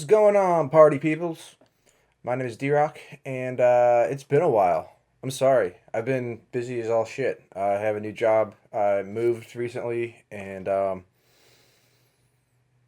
What's going on, party peoples? My name is D-Rock, and it's been a while. I'm sorry. I've been busy as all shit. I have a new job. I moved recently, and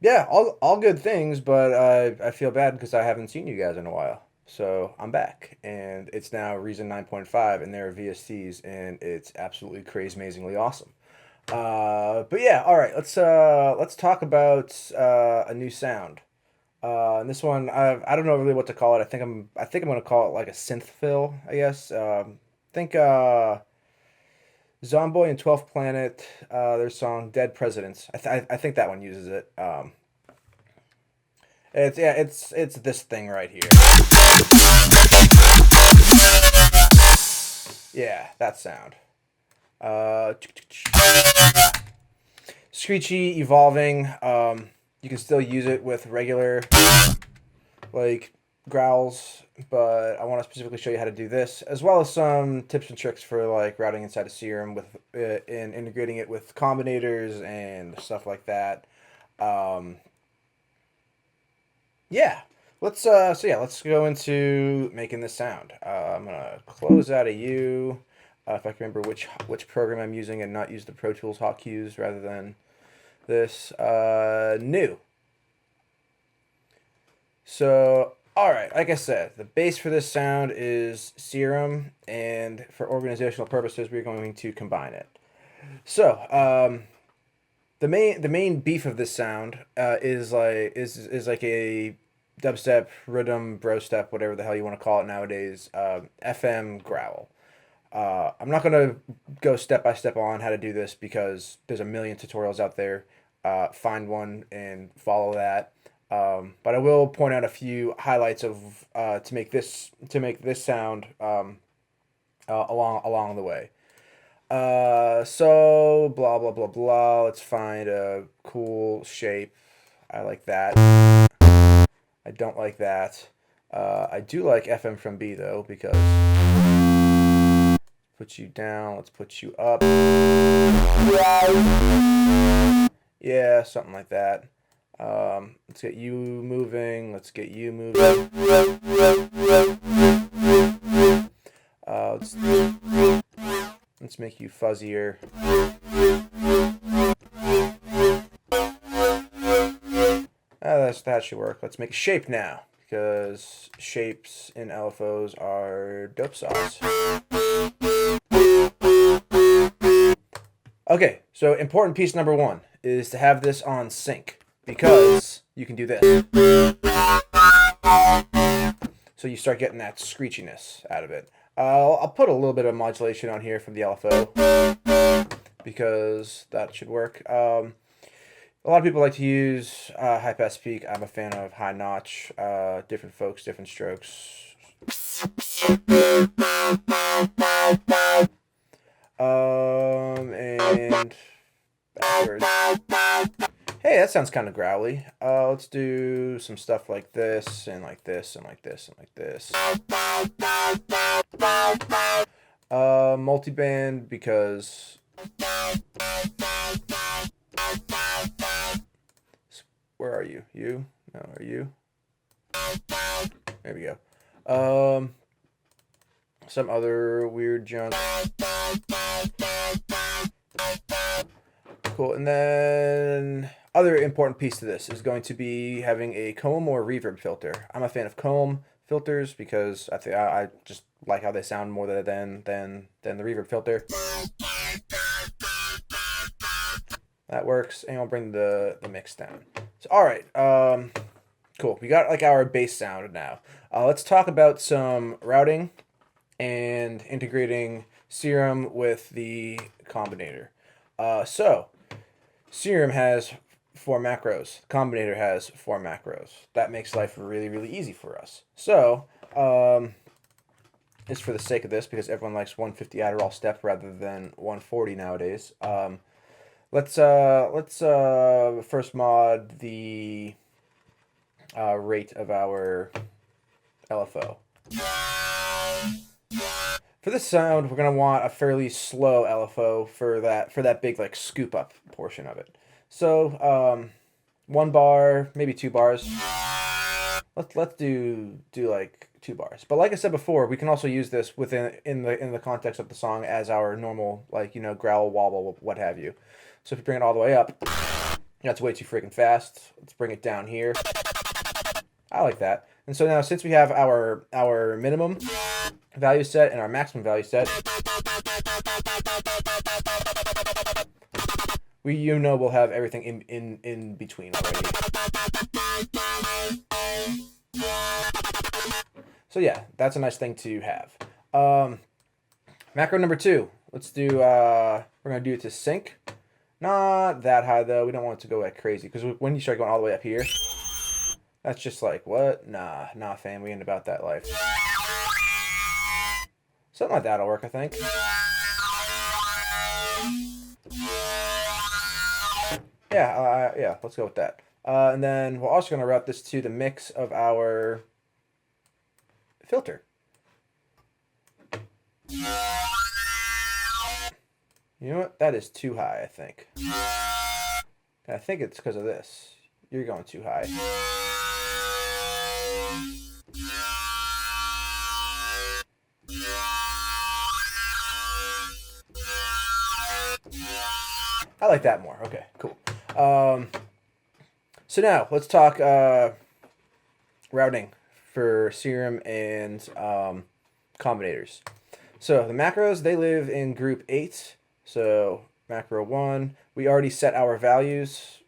yeah, all good things, but I feel bad because I haven't seen you guys in a while. So I'm back, and it's now Reason 9.5, and there are VSTs, and it's absolutely crazy, amazingly awesome. But yeah, all right. Let's talk about a new sound. And this one, I don't know really what to call it. I think I'm gonna call it like a synth fill, I guess. Think Zomboy and 12th Planet, their song "Dead Presidents." I think that one uses it. It's this thing right here. Yeah, that sound. Uh, Screechy, evolving. You can still use it with regular like growls, but I want to specifically show you how to do this, as well as some tips and tricks for like routing inside of Serum with and integrating it with combinators and stuff like that. Um, yeah, let's go into making this sound. I'm gonna close out of you. If I can remember which program I'm using and not use the Pro Tools hotkeys rather than this new. So, all right, like I said, the base for this sound is Serum, and for organizational purposes, we're going to combine it. So, the main beef of this sound is like a dubstep, rhythm, bro step, whatever the hell you want to call it nowadays, FM growl. I'm not gonna go step by step on how to do this because there's a million tutorials out there. Find one and follow that. But I will point out a few highlights of to make this sound along the way. So blah blah blah blah. Let's find a cool shape. I like that. I don't like that. I do like FM from B though because put you down. Let's put you up. Yeah, something like that. Let's get you moving. Let's get you moving. Let's make you fuzzier. That should work. Let's make a shape now because shapes in LFOs are dope sauce. Okay, so important piece number one is to have this on sync because you can do this. So you start getting that screechiness out of it. I'll put a little bit of modulation on here from the LFO because that should work. A lot of people like to use high pass peak. I'm a fan of high notch. Different folks, different strokes. And backwards. Hey, that sounds kind of growly. Let's do some stuff like this and like this and like this and like this. Multiband because where are you? You? No, are you? There we go. Some other weird junk. Cool. And then other important piece to this is going to be having a comb or reverb filter. I'm a fan of comb filters because I think I just like how they sound more than the reverb filter. That works, and I'll bring the mix down. So all right, cool. We got like our bass sound now. Let's talk about some routing and integrating Serum with the Combinator. So Serum has 4 macros. Combinator has 4 macros. That makes life really, really easy for us. So, just for the sake of this, because everyone likes 150 Adderall step rather than 140 nowadays, let's first mod the rate of our LFO. For this sound, we're gonna want a fairly slow LFO for that big like scoop up portion of it. So 1 bar, maybe 2 bars. let's do like 2 bars. But like I said before, we can also use this within in the context of the song as our normal, like, you know, growl, wobble, what have you. So if you bring it all the way up, that's way too freaking fast. Let's bring it down here. I like that. And so now, since we have our minimum value set and our maximum value set, we, you know, we'll have everything in between already. So yeah, that's a nice thing to have. Macro number 2. Let's do. We're gonna do it to sync. Not that high though. We don't want it to go like crazy, because when you start going all the way up here, that's just like, what? Nah, fam. We ain't about that life. Something like that'll work, I think. Yeah. Let's go with that. And then we're also gonna route this to the mix of our filter. You know what? That is too high, I think. I think it's because of this. You're going too high. I like that more. Okay, cool. So now let's talk routing for Serum and Combinators. So the macros, they live in group 8. So macro 1, we already set our values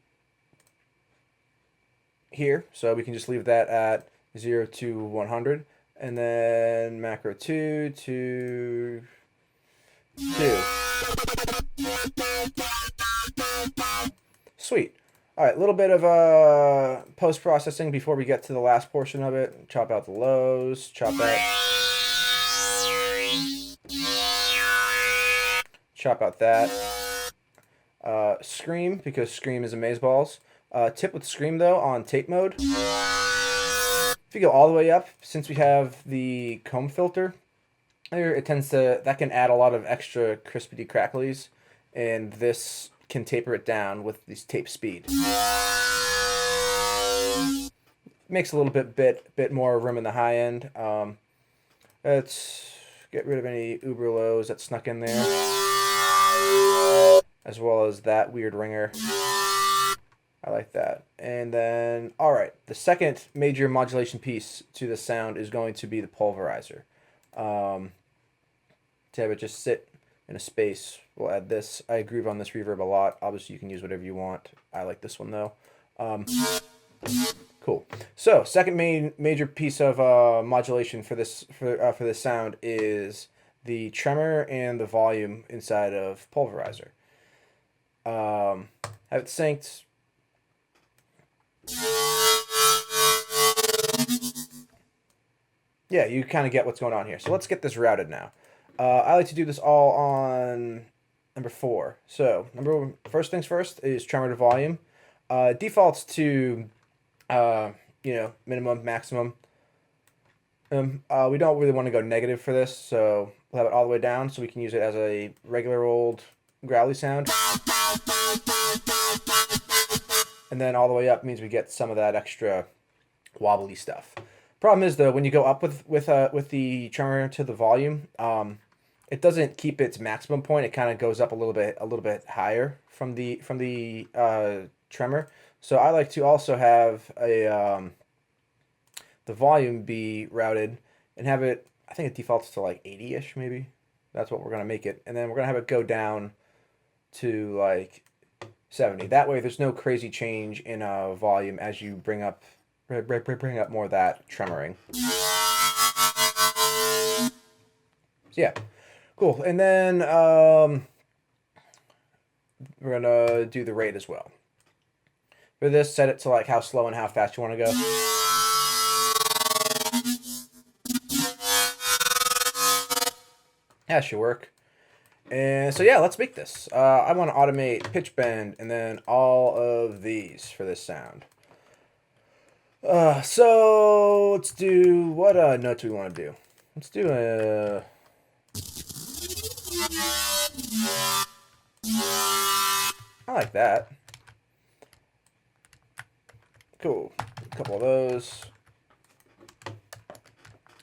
here, so we can just leave that at 0 to 100. And then macro 2 to 2. Sweet. All right, a little bit of post-processing before we get to the last portion of it. Chop out the lows, chop out that. Scream, because Scream is amazeballs. Tip with Scream, though, on tape mode. If you go all the way up, since we have the comb filter, it tends to, that can add a lot of extra crispity cracklies, and this can taper it down with this tape speed. Makes a little bit more room in the high end. Let's get rid of any uber lows that snuck in there, as well as that weird ringer. I like that. And then, all right, the second major modulation piece to the sound is going to be the Pulverizer. To have it just sit in a space, we'll add this. I groove on this reverb a lot. Obviously, you can use whatever you want. I like this one, though. Cool. So, second major piece of modulation for this sound is the tremor and the volume inside of Pulverizer. Have it synced. Yeah, you kind of get what's going on here. So let's get this routed now. I like to do this all on number 4. So first things first is tremor to volume. Defaults to minimum, maximum. We don't really want to go negative for this, so we'll have it all the way down so we can use it as a regular old growly sound. And then all the way up means we get some of that extra wobbly stuff. Problem is, though, when you go up with the tremor to the volume, it doesn't keep its maximum point. It kind of goes up a little bit higher from the tremor. So I like to also have the volume be routed and have it. I think it defaults to like 80-ish, maybe. That's what we're gonna make it, and then we're gonna have it go down to like 70. That way, there's no crazy change in volume as you bring up more of that tremoring. So yeah, cool. And then we're gonna do the rate as well. For this, set it to like how slow and how fast you want to go. That should work. And so yeah, let's make this. I want to automate pitch bend and then all of these for this sound. So let's do, what note do we want to do? Let's do a... I like that. Cool. A couple of those.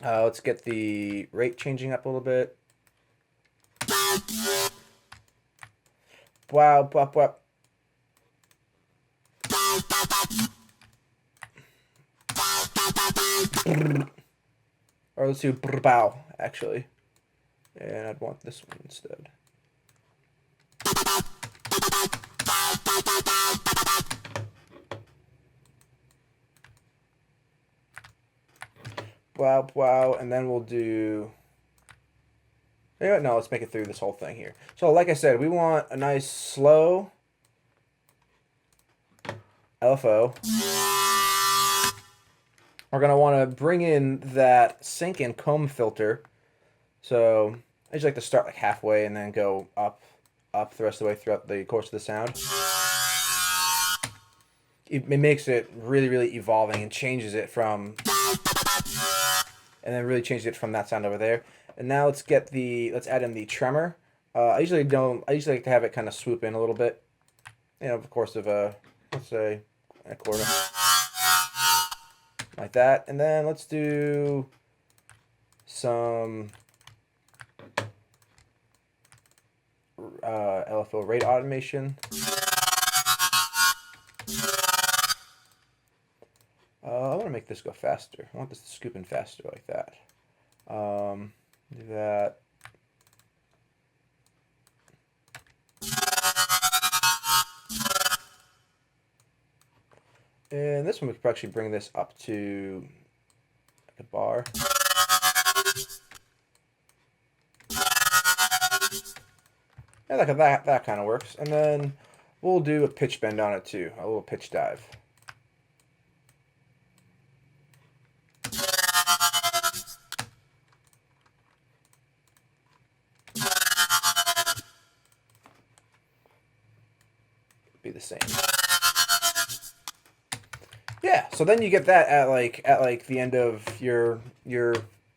Let's get the rate changing up a little bit. Wow, wow, wow. Or let's do bow, actually. And I'd want this one instead. Wow, wow, and then we'll do... No, let's make it through this whole thing here. So, like I said, we want a nice slow LFO. We're going to want to bring in that sync and comb filter. So, I usually like to start like halfway and then go up the rest of the way throughout the course of the sound. It makes it really, really evolving and changes it from... And then really changes it from that sound over there. And now let's add in the tremor. I usually like to have it kind of swoop in a little bit. Of course, let's say a quarter. Like that. And then let's do some LFO rate automation. I want to make this go faster. I want this to scoop in faster like that. Do that. And this one we could actually bring this up to like a bar. Yeah, like that kind of works. And then we'll do a pitch bend on it too, a little pitch dive. Be the same. Yeah, so then you get that at the end of your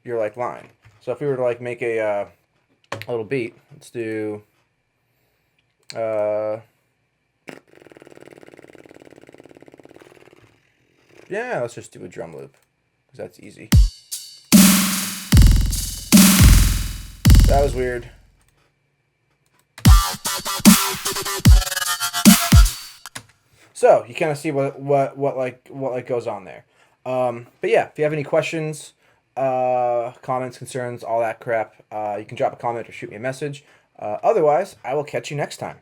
like line. So if we were to like make a little beat, let's do yeah, let's just do a drum loop because that's easy. That was weird. So you kind of see what goes on there. But yeah, if you have any questions, comments, concerns, all that crap, you can drop a comment or shoot me a message. Otherwise, I will catch you next time.